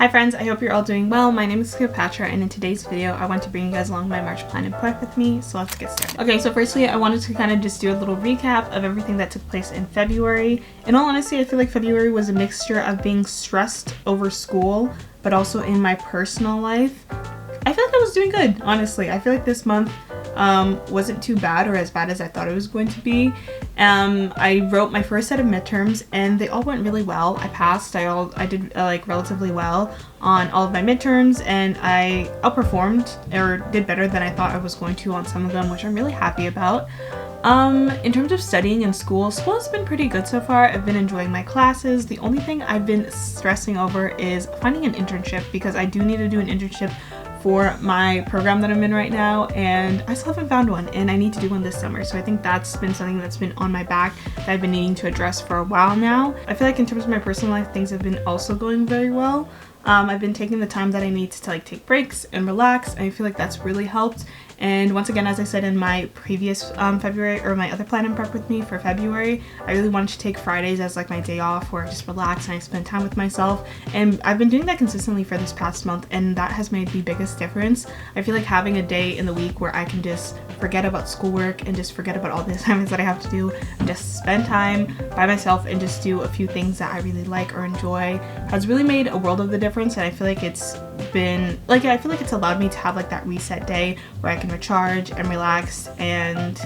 Hi friends, I hope you're all doing well. My name is Cleopatra, and in today's video I want to bring you guys along my March plan and prep with me, so let's get started. Okay, so firstly I wanted to kind of just do a little recap of everything that took place in February. In all honesty, I feel like February was a mixture of being stressed over school, but also in my personal life. I feel like I was doing good, honestly. I feel like this month wasn't too bad or as bad as I thought it was going to be. I wrote my first set of midterms and they all went really well. I passed. I did like relatively well on all of my midterms, and I outperformed or did better than I thought I was going to on some of them, which I'm really happy about. In terms of studying and school has been pretty good so far. I've been enjoying my classes. The only thing I've been stressing over is finding an internship, because I do need to do an internship for my program that I'm in right now, and I still haven't found one, and I need to do one this summer. So I think that's been something that's been on my back that I've been needing to address for a while now. I feel like in terms of my personal life, things have been also going very well. I've been taking the time that I need to like take breaks and relax, and I feel like that's really helped. And once again, as I said in my previous February, or my other plan and prep with me for February, I really wanted to take Fridays as like my day off where I just relax and I spend time with myself. And I've been doing that consistently for this past month, and that has made the biggest difference. I feel like having a day in the week where I can just forget about schoolwork and just forget about all the assignments that I have to do and just spend time by myself and just do a few things that I really like or enjoy has really made a world of the difference. And I feel like it's been like, I feel like it's allowed me to have like that reset day where I can recharge and relax and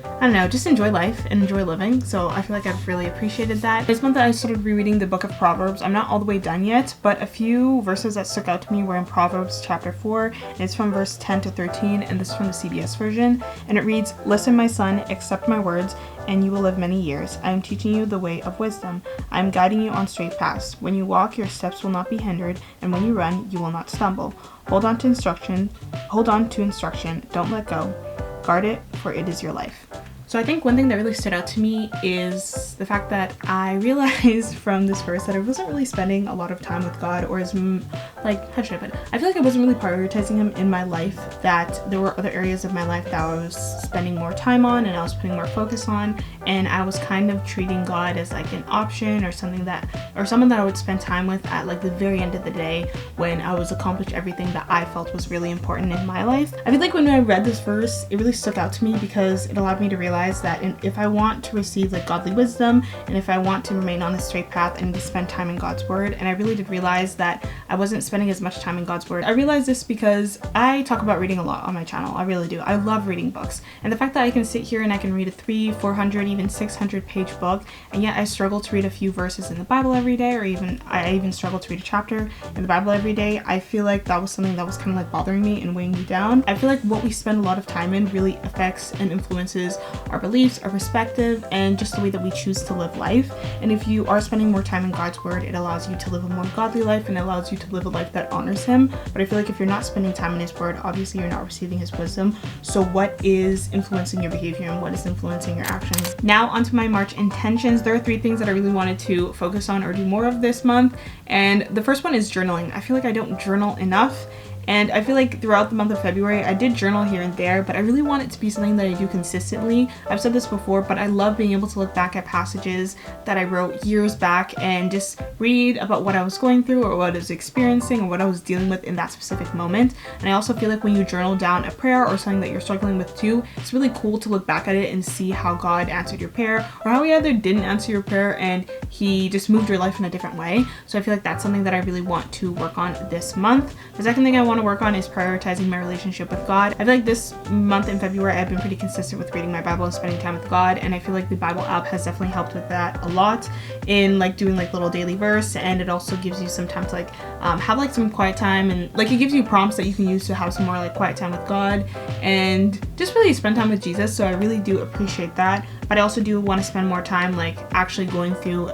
I don't know, just enjoy life and enjoy living. So I feel like I've really appreciated that. This month I started rereading the book of Proverbs. I'm not all the way done yet, but a few verses that stuck out to me were in Proverbs chapter 4, and it's from verse 10 to 13, and this is from the CBS version, and it reads, "Listen, my son, accept my words, and you will live many years. I am teaching you the way of wisdom. I am guiding you on straight paths. When you walk, your steps will not be hindered, and when you run, you will not stumble. Hold on to instruction. Don't let go. Guard it, for it is your life." So I think one thing that really stood out to me is the fact that I realized from this verse that I wasn't really spending a lot of time with God, or as like, how should I put it? I feel like I wasn't really prioritizing him in my life, that there were other areas of my life that I was spending more time on and I was putting more focus on, and I was kind of treating God as like an option or someone that I would spend time with at like the very end of the day when I was accomplished everything that I felt was really important in my life. I feel like when I read this verse, it really stuck out to me because it allowed me to realize that if I want to receive like godly wisdom, and if I want to remain on a straight path, I need to spend time in God's word. And I really did realize that I wasn't spending as much time in God's word. I realized this because I talk about reading a lot on my channel. I really do. I love reading books, and the fact that I can sit here and I can read a 300, 400, even 600 page book, and yet I struggle to read a few verses in the Bible every day, or I even struggle to read a chapter in the Bible every day. I feel like that was something that was kind of like bothering me and weighing me down. I feel like what we spend a lot of time in really affects and influences our beliefs, our perspective, and just the way that we choose to live life. And if you are spending more time in God's word, it allows you to live a more godly life and allows you to live a life that honors him. But I feel like if you're not spending time in his word, obviously you're not receiving his wisdom. So what is influencing your behavior and what is influencing your actions? Now onto my March intentions. There are 3 things that I really wanted to focus on or do more of this month, and the first one is journaling. I feel like I don't journal enough, and I feel like throughout the month of February, I did journal here and there, but I really want it to be something that I do consistently. I've said this before, but I love being able to look back at passages that I wrote years back and just read about what I was going through or what I was experiencing or what I was dealing with in that specific moment. And I also feel like when you journal down a prayer or something that you're struggling with too, it's really cool to look back at it and see how God answered your prayer, or how he either didn't answer your prayer and he just moved your life in a different way. So I feel like that's something that I really want to work on this month. The second thing I want to work on is prioritizing my relationship with God. I feel like this month in February I've been pretty consistent with reading my Bible and spending time with God, and I feel like the Bible app has definitely helped with that a lot in like doing like little daily verse, and it also gives you some time to like have like some quiet time, and like it gives you prompts that you can use to have some more like quiet time with God and just really spend time with Jesus. So I really do appreciate that. But I also do want to spend more time like actually going through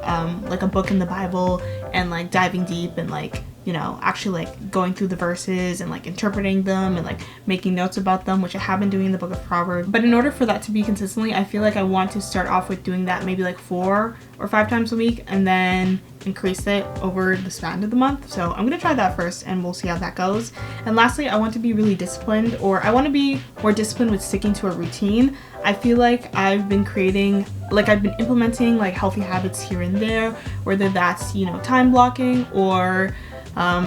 like a book in the Bible and like diving deep and like, you know, actually like going through the verses and like interpreting them and like making notes about them, which I have been doing in the book of Proverbs. But in order for that to be consistently, I feel like I want to start off with doing that maybe like 4 or 5 times a week, and then increase it over the span of the month. So I'm gonna try that first and we'll see how that goes. And lastly, I want to be really disciplined, or I want to be more disciplined with sticking to a routine. I feel like I've been implementing like healthy habits here and there, whether that's, you know, time blocking or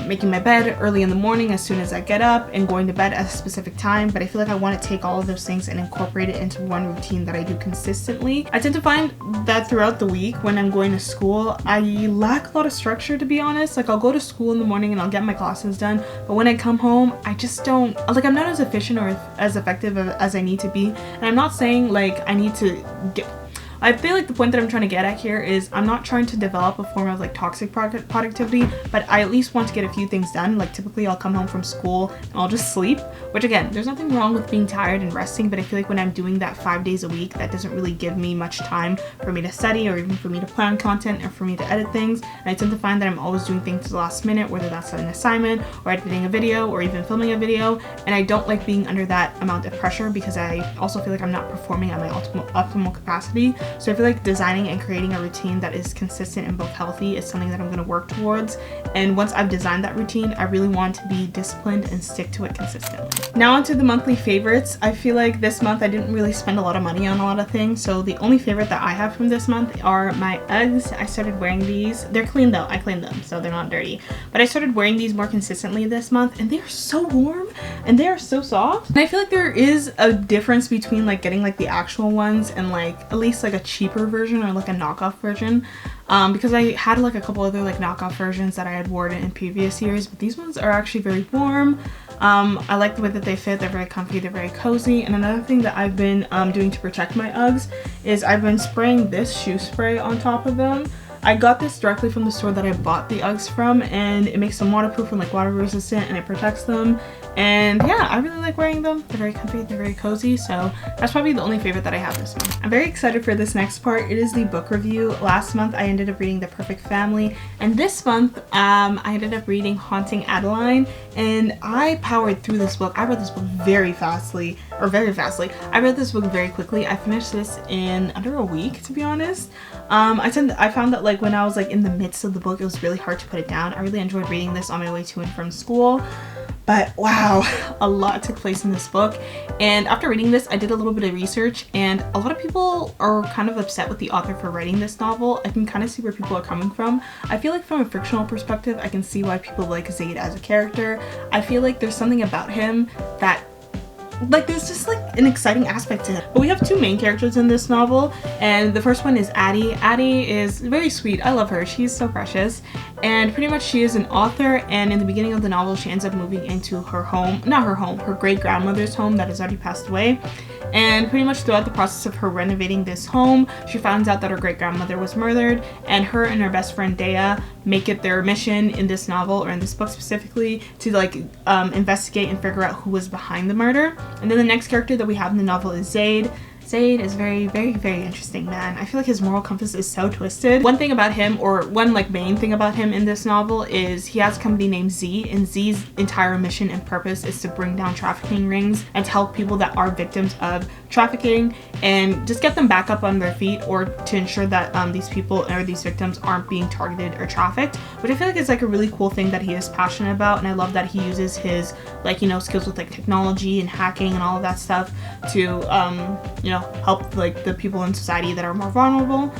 making my bed early in the morning as soon as I get up, and going to bed at a specific time. But I feel like I want to take all of those things and incorporate it into one routine that I do consistently. I tend to find that throughout the week when I'm going to school, I lack a lot of structure, to be honest. Like, I'll go to school in the morning and I'll get my classes done, but when I come home, I just don't, like, I'm not as efficient or as effective as I need to be. And I'm not saying like I need to get, I feel like the point that I'm trying to get at here is I'm not trying to develop a form of like toxic productivity, but I at least want to get a few things done. Like, typically I'll come home from school and I'll just sleep, which again, there's nothing wrong with being tired and resting, but I feel like when I'm doing that 5 days a week, that doesn't really give me much time for me to study or even for me to plan content or for me to edit things. And I tend to find that I'm always doing things to the last minute, whether that's an assignment or editing a video or even filming a video, and I don't like being under that amount of pressure because I also feel like I'm not performing at my optimal capacity. So I feel like designing and creating a routine that is consistent and both healthy is something that I'm going to work towards. And once I've designed that routine, I really want to be disciplined and stick to it consistently. Now onto the monthly favorites. I feel like this month I didn't really spend a lot of money on a lot of things. So the only favorite that I have from this month are my Uggs. I started wearing these. They're clean though. I cleaned them, so they're not dirty. But I started wearing these more consistently this month, and they are so warm and they are so soft. And I feel like there is a difference between like getting like the actual ones and like at least like a cheaper version or like a knockoff version, because I had like a couple other like knockoff versions that I had worn in previous years, but these ones are actually very warm. I like the way that they fit. They're very comfy, they're very cozy. And another thing that I've been doing to protect my Uggs is I've been spraying this shoe spray on top of them. I got this directly from the store that I bought the Uggs from, and it makes them waterproof and like water resistant, and it protects them. And yeah, I really like wearing them. They're very comfy, they're very cozy, so that's probably the only favorite that I have this month. I'm very excited for this next part. It is the book review. Last month I ended up reading The Perfect Family, and this month I ended up reading Hunting Adeline, and I powered through this book. I read this book very fastly. I read this book very quickly. I finished this in under a week, to be honest. I found that like when I was like in the midst of the book, it was really hard to put it down. I really enjoyed reading this on my way to and from school. But wow, a lot took place in this book. And after reading this, I did a little bit of research, and a lot of people are kind of upset with the author for writing this novel. I can kind of see where people are coming from. I feel like from a fictional perspective, I can see why people like Zaid as a character. I feel like there's something about him that like there's just like an exciting aspect to it. But we have two main characters in this novel, and the first one is Addie. Addie is very sweet. I love her. She's so precious. And pretty much she is an author, and in the beginning of the novel she ends up moving into her home, not her home, her great-grandmother's home that has already passed away. And pretty much throughout the process of her renovating this home, she finds out that her great-grandmother was murdered, and her and her best friend Dea make it their mission in this novel, or in this book specifically, to like investigate and figure out who was behind the murder. And then the next character that we have in the novel is Zaid. Zaid is very interesting man. I feel like his moral compass is so twisted. One thing about him, or one like main thing about him in this novel, is he has a company named Z, and Z's entire mission and purpose is to bring down trafficking rings and to help people that are victims of trafficking and just get them back up on their feet, or to ensure that these people or these victims aren't being targeted or trafficked, which I feel like is like a really cool thing that he is passionate about. And I love that he uses his like, you know, skills with like technology and hacking and all of that stuff to you know, help like the people in society that are more vulnerable.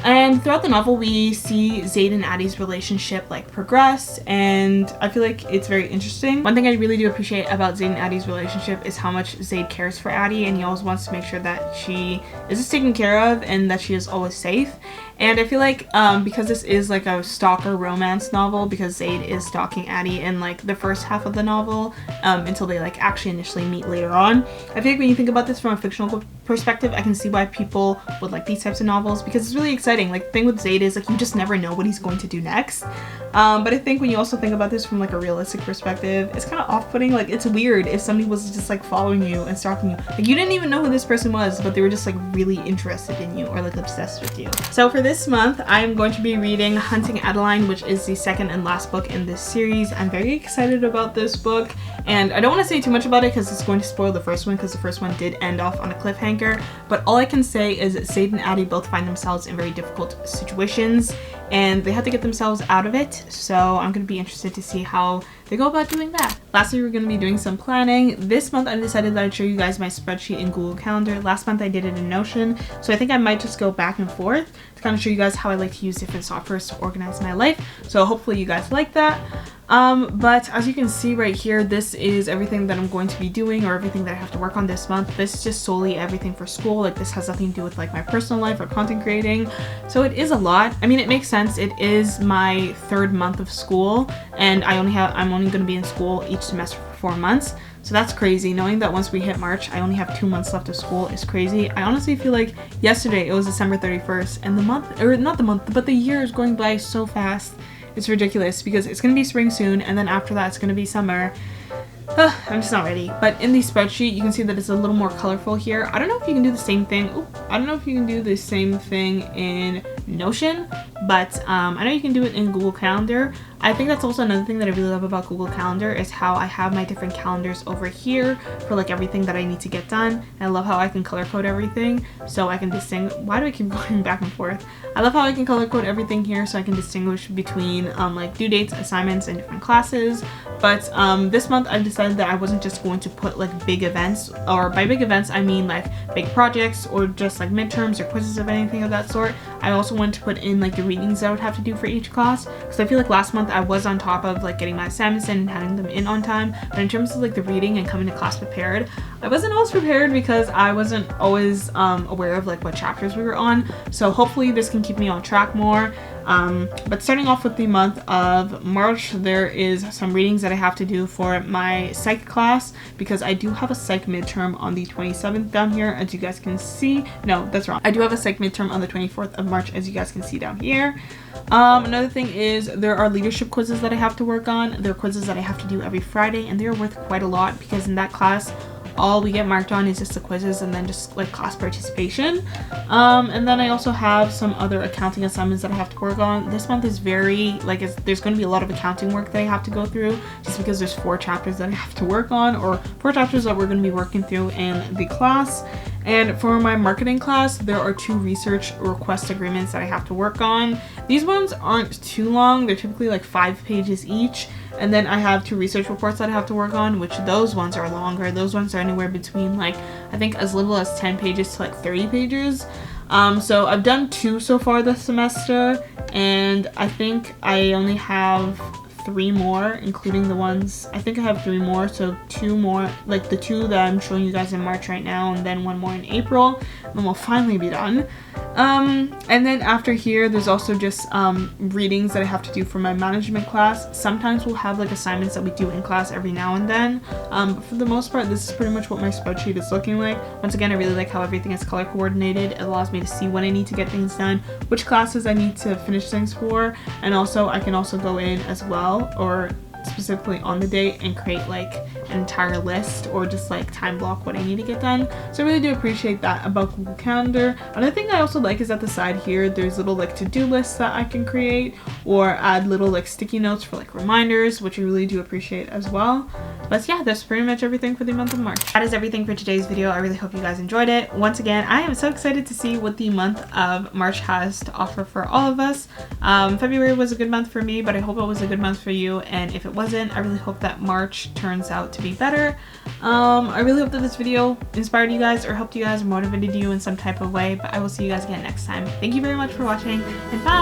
And throughout the novel we see Zaid and Addie's relationship like progress, and I feel like it's very interesting. One thing I really do appreciate about Zaid and Addie's relationship is how much Zaid cares for Addie, and he always wants to make sure that she is taken care of and that she is always safe. And I feel like because this is like a stalker romance novel, because Zaid is stalking Addie in like the first half of the novel until they like actually initially meet later on. I feel like when you think about this from a fictional perspective, I can see why people would like these types of novels, because it's really exciting. Like the thing with Zaid is like you just never know what he's going to do next. But I think when you also think about this from like a realistic perspective, it's kind of off-putting. Like it's weird if somebody was just like following you and stalking you. Like you didn't even know who this person was, but they were just like really interested in you or like obsessed with you. So for this month, I'm going to be reading Hunting Adeline, which is the second and last book in this series. I'm very excited about this book, and I don't want to say too much about it because it's going to spoil the first one, because the first one did end off on a cliffhanger. But all I can say is that Zaid and Addie both find themselves in very difficult situations, and they have to get themselves out of it. So I'm going to be interested to see how they go about doing that. Lastly, we're going to be doing some planning. This month I decided that I'd show you guys my spreadsheet in Google Calendar. Last month I did it in Notion, so I think I might just go back and forth, to kind of show you guys how I like to use different softwares to organize my life. So hopefully you guys like that. But as you can see right here, this is everything that I'm going to be doing, or everything that I have to work on this month. This is just solely everything for school. Like, this has nothing to do with like my personal life or content creating. So it is a lot. I mean, it makes sense. It is my 3rd month of school, and I'm only going to be in school each semester for 4 months. So that's crazy. Knowing that once we hit March, I only have 2 months left of school is crazy. I honestly feel like yesterday it was December 31st, and the month, or not the month, but the year is going by so fast. It's ridiculous, because it's going to be spring soon, and then after that it's going to be summer. I'm just not ready. But in the spreadsheet, you can see that it's a little more colorful here. I don't know if you can do the same thing. I don't know if you can do the same thing in Notion, but I know you can do it in Google Calendar. I think that's also another thing that I really love about Google Calendar, is how I have my different calendars over here for like everything that I need to get done. And I love how I can color code everything, so I can distinguish. Why do I keep going back and forth? I love how I can color code everything here, so I can distinguish between like due dates, assignments, and different classes. But this month I decided that I wasn't just going to put like big events, or by big events I mean like big projects or just like midterms or quizzes of anything of that sort. I also wanted to put in like the readings that I would have to do for each class, because I feel like last month I was on top of like getting my assignments in and having them in on time, but in terms of like the reading and coming to class prepared, I wasn't always prepared, because I wasn't always aware of like what chapters we were on. So hopefully this can keep me on track more. But starting off with the month of March, there is some readings that I have to do for my psych class, because I do have a psych midterm on the 27th down here, as you guys can see. No, that's wrong. I do have a psych midterm on the 24th of March, as you guys can see down here. Another thing is there are leadership quizzes that I have to work on. They're quizzes that I have to do every Friday, and they're worth quite a lot, because in that class all we get marked on is just the quizzes and then just like class participation. And then I also have some other accounting assignments that I have to work on. This month is very like, there's going to be a lot of accounting work that I have to go through, just because there's 4 chapters that I have to work on, or 4 chapters that we're going to be working through in the class. And for my marketing class, there are 2 research request agreements that I have to work on. These ones aren't too long. They're typically like 5 pages each. And then I have 2 research reports that I have to work on, which those ones are longer. Those ones are anywhere between like, I think as little as 10 pages to like 30 pages. So I've done 2 so far this semester, and I think I only have 3 more, including the ones, I think I have 3 more, so 2 more, like the 2 that I'm showing you guys in March right now, and then 1 more in April, and then we'll finally be done. And then after here, there's also just readings that I have to do for my management class. Sometimes we'll have like assignments that we do in class every now and then, but for the most part, this is pretty much what my spreadsheet is looking like. Once again, I really like how everything is color coordinated. It allows me to see when I need to get things done, which classes I need to finish things for, and also I can also go in as well, or specifically on the date, and create like an entire list, or just like time block what I need to get done. So I really do appreciate that about Google Calendar. Another thing I also like is at the side here, there's little like to-do lists that I can create, or add little like sticky notes for like reminders, which I really do appreciate as well. But yeah, that's pretty much everything for the month of March. That is everything for today's video. I really hope you guys enjoyed it. Once again, I am so excited to see what the month of March has to offer for all of us. February was a good month for me, but I hope it was a good month for you, and if it wasn't, I really hope that March turns out to be better. I really hope that this video inspired you guys, or helped you guys, or motivated you in some type of way, but I will see you guys again next time. Thank you very much for watching, and bye!